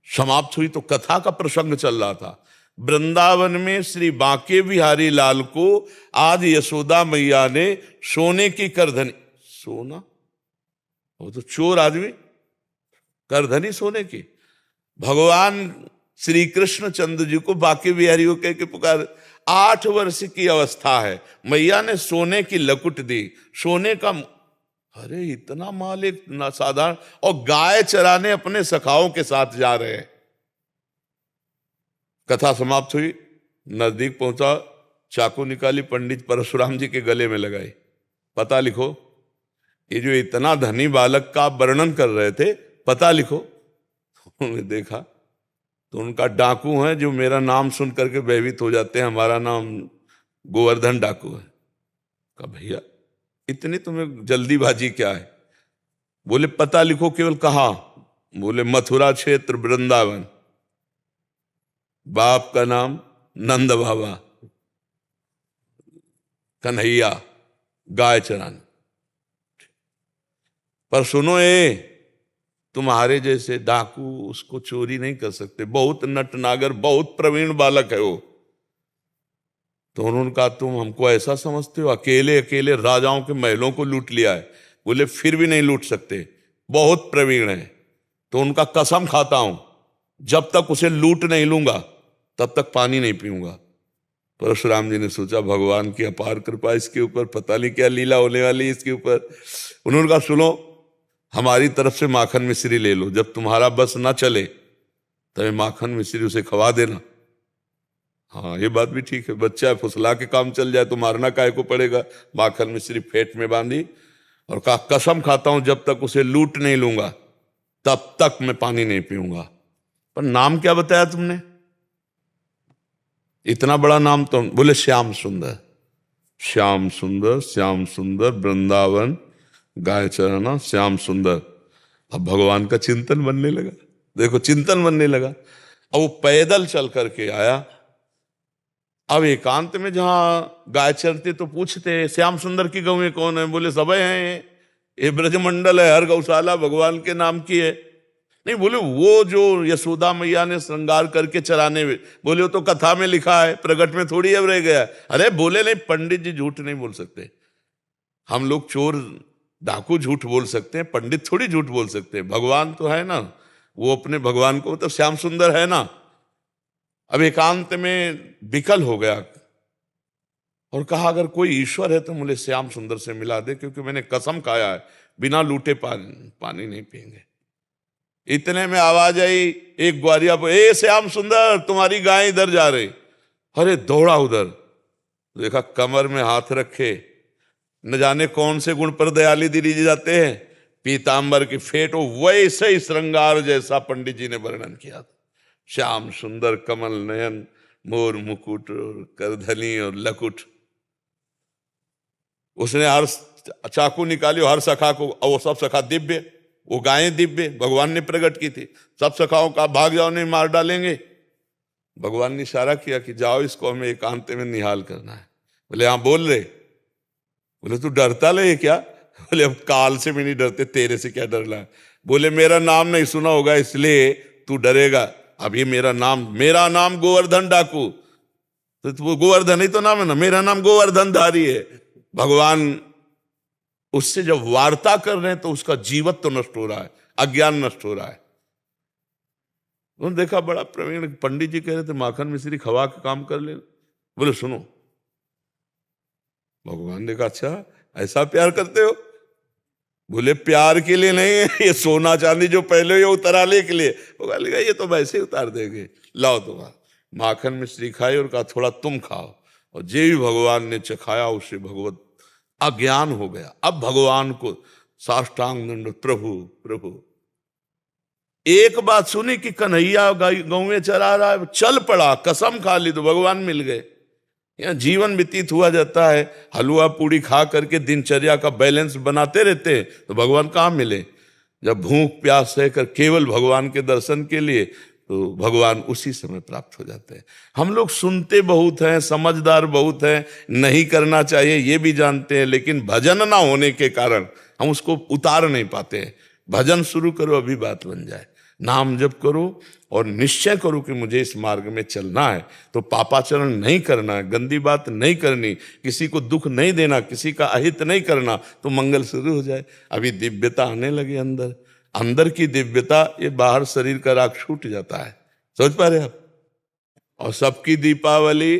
समाप्त हुई तो कथा का प्रसंग चल रहा था। वृंदावन में श्री बांके बिहारी लाल को आज यशोदा मैया ने सोने की करधनी, सोना, वो तो चोर आदमी, करधनी सोने की। भगवान श्री कृष्ण चंद्र जी को बाके बिहारी को कह के पुकार। 8 वर्ष की अवस्था है, मैया ने सोने की लकुट दी, सोने का, अरे इतना माल एक ना साधारण, और गाय चराने अपने सखाओं के साथ जा रहे हैं। कथा समाप्त हुई, नजदीक पहुंचा, चाकू निकाली, पंडित परशुराम जी के गले में लगाई, पता लिखो। ये जो इतना धनी बालक का वर्णन कर रहे थे, पता लिखो। उन्होंने देखा तो उनका डाकू है जो मेरा नाम सुन करके भयभीत हो जाते हैं, हमारा नाम गोवर्धन डाकू है। कहा भैया इतनी तुम्हें जल्दीबाजी क्या है? बोले पता लिखो। केवल कहा? बोले मथुरा क्षेत्र वृंदावन, बाप का नाम नंद बाबा, कन्हैया, गाय चराने। पर सुनो, तुम्हारे जैसे डाकू उसको चोरी नहीं कर सकते, बहुत नटनागर, बहुत प्रवीण बालक है वो। तो उन्होंने कहा तुम हमको ऐसा समझते हो, अकेले अकेले राजाओं के महलों को लूट लिया है। बोले फिर भी नहीं लूट सकते, बहुत प्रवीण है। तो उनका कसम खाता हूं, जब तक उसे लूट नहीं लूंगा तब तक पानी नहीं पीऊंगा। परशुराम जी ने सोचा भगवान की अपार कृपा इसके ऊपर, पता नहीं क्या लीला होने वाली इसके ऊपर। उन्होंने कहा सुनो, हमारी तरफ से माखन मिश्री ले लो, जब तुम्हारा बस ना चले तब माखन मिश्री उसे खवा देना। हाँ ये बात भी ठीक है, बच्चा है, फुसला के काम चल जाए तो मारना काहे को पड़ेगा। माखन मिश्री फेंट में बांधी और कहा कसम खाता हूं जब तक उसे लूट नहीं लूंगा तब तक मैं पानी नहीं पीऊंगा। पर नाम क्या बताया तुमने? इतना बड़ा नाम तो? बोले श्याम सुंदर। श्याम सुंदर, श्याम सुंदर, वृंदावन, गाय चराना, श्याम सुंदर। अब भगवान का चिंतन बनने लगा, देखो चिंतन बनने लगा। अब वो पैदल चल करके आया। अब एकांत में जहां गाय चरते तो पूछते श्याम सुंदर की गौएं कौन है? बोले सबे हैं, ये ब्रजमंडल है, हर गौशाला भगवान के नाम की है। नहीं, बोले वो जो यशोदा मैया ने श्रृंगार करके चराने में, बोले वो तो कथा में लिखा है, प्रगट में थोड़ी अब रह गया। अरे बोले नहीं, पंडित जी झूठ नहीं बोल सकते। हम लोग चोर डाकू झूठ बोल सकते हैं, पंडित थोड़ी झूठ बोल सकते हैं। भगवान तो है ना, वो अपने भगवान को मतलब श्याम सुंदर है ना। अब एकांत में विकल हो गया और कहा अगर कोई ईश्वर है तो मुझे श्याम सुंदर से मिला दे, क्योंकि मैंने कसम खाया है बिना लूटे पानी नहीं पिएंगे। इतने में आवाज आई एक ग्वारिया पर, ए श्याम सुंदर तुम्हारी गाय इधर जा रही। अरे दौड़ा उधर, देखा कमर में हाथ रखे, न जाने कौन से गुण पर दयाली दिली जाते हैं, पीतांबर की फेट, वैसे ही श्रृंगार जैसा पंडित जी ने वर्णन किया था। श्याम सुंदर, कमल नयन, मोर मुकुट और करधनी और लकुट। उसने हर चाकू निकाली, हर सखा को, वो सब सखा दिव्य, वो गायें दिव्य भगवान ने प्रकट की थी। सब सखाओं का भाग जाओ नहीं मार डालेंगे। भगवान ने इशारा किया कि जाओ इसको हमें एकांत में निहाल करना है। बोले हाँ बोल रहे। बोले तू डरता ले क्या? बोले अब काल से भी नहीं डरते, तेरे से क्या डरना है। बोले मेरा नाम नहीं सुना होगा इसलिए तू डरेगा। अब ये मेरा नाम गोवर्धन डाकू, तो गोवर्धन ही तो नाम है ना, मेरा नाम गोवर्धन धारी है। भगवान उससे जब वार्ता कर रहे हैं तो उसका जीवत तो नष्ट हो रहा है, अज्ञान नष्ट हो रहा है। उन्होंने देखा बड़ा प्रवीण पंडित जी कह रहे थे माखन मिश्री खवा के काम कर ले। बोले सुनो, भगवान ने कहा अच्छा ऐसा प्यार करते हो? बोले प्यार के लिए नहीं, ये सोना चांदी जो पहले ये उतराले के लिए। वो लगा ये तो वैसे ही उतार देंगे, लाओ तुम्हारा। माखन मिश्री खाई और कहा थोड़ा तुम खाओ। और जे भी भगवान ने चखाया उससे भगवत अज्ञान हो गया। अब भगवान को साष्टांग दंड, प्रभु प्रभु। एक बात सुनी कि कन्हैया गौएं चरा रहा है, चल पड़ा, कसम खा ली तो भगवान मिल गए। यहाँ जीवन व्यतीत हुआ जाता है, हलवा पूड़ी खा करके दिनचर्या का बैलेंस बनाते रहते हैं तो भगवान कहाँ मिले। जब भूख प्यास सहकर केवल भगवान के दर्शन के लिए, तो भगवान उसी समय प्राप्त हो जाते हैं। हम लोग सुनते बहुत हैं, समझदार बहुत हैं, नहीं करना चाहिए ये भी जानते हैं, लेकिन भजन ना होने के कारण हम उसको उतार नहीं पाते हैं। भजन शुरू करो अभी बात बन जाए, नाम जप करो और निश्चय करो कि मुझे इस मार्ग में चलना है। तो पापाचरण नहीं करना है, गंदी बात नहीं करनी, किसी को दुख नहीं देना, किसी का अहित नहीं करना, तो मंगल शुरू हो जाए। अभी दिव्यता आने लगे अंदर, अंदर की दिव्यता, ये बाहर शरीर का राग छूट जाता है, समझ पा रहे आप? और सबकी दीपावली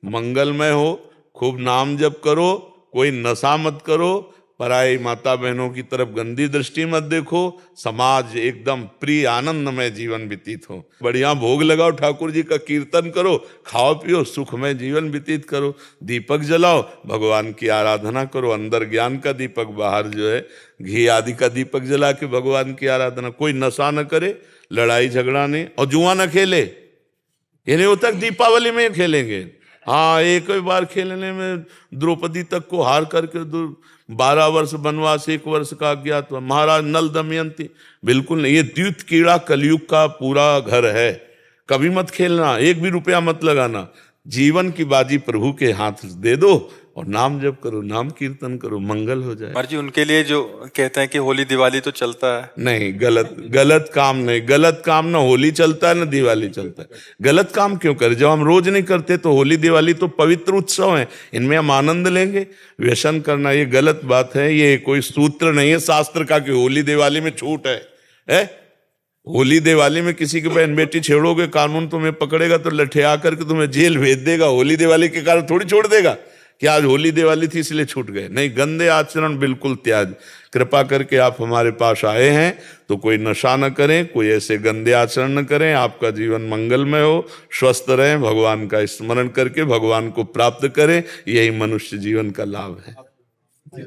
मंगलमय हो, खूब नाम जप करो, कोई नशा मत करो, पराई माता बहनों की तरफ गंदी दृष्टि मत देखो, समाज एकदम प्रिय आनंदमय जीवन व्यतीत हो, बढ़िया भोग लगाओ, ठाकुर जी का कीर्तन करो, खाओ पियो, सुखमय जीवन व्यतीत करो, दीपक जलाओ, भगवान की आराधना करो, अंदर ज्ञान का दीपक, बाहर जो है घी आदि का दीपक जला के भगवान की आराधना। कोई नशा न करे, लड़ाई झगड़ा नहीं, और जुआ न खेले। ये नहीं होता दीपावली में खेलेंगे। हाँ, एक ही बार खेलने में द्रौपदी तक को हार करके 12 वर्ष वनवास, 1 वर्ष का अज्ञातवास, महाराज नल दमयंती, बिल्कुल नहीं। ये द्यूत कीड़ा कलयुग का पूरा घर है, कभी मत खेलना, 1 भी रुपया मत लगाना। जीवन की बाजी प्रभु के हाथ दे दो और नाम जप करो, नाम कीर्तन करो, मंगल हो जाए। महाराज जी उनके लिए जो कहते हैं कि होली दिवाली तो चलता है, नहीं, गलत काम नहीं, गलत काम ना होली चलता है ना दिवाली चलता है। गलत काम क्यों करे? जब हम रोज नहीं करते तो होली दिवाली तो पवित्र उत्सव है, इनमें हम आनंद लेंगे। व्यसन करना ये गलत बात है, ये कोई सूत्र नहीं है शास्त्र का कि होली दिवाली में छूट है? होली दिवाली में किसी की बहन बेटी छेड़ोगे, कानून तुम्हें पकड़ेगा तो लठिया करके तुम्हें जेल भेज देगा। होली दिवाली के कारण थोड़ी छोड़ देगा कि आज होली दिवाली थी इसलिए छूट गए। नहीं, गंदे आचरण बिल्कुल त्याग। कृपा करके आप हमारे पास आए हैं तो कोई नशा न करें, कोई ऐसे गंदे आचरण न करें, आपका जीवन मंगलमय हो, स्वस्थ रहें, भगवान का स्मरण करके भगवान को प्राप्त करें, यही मनुष्य जीवन का लाभ है।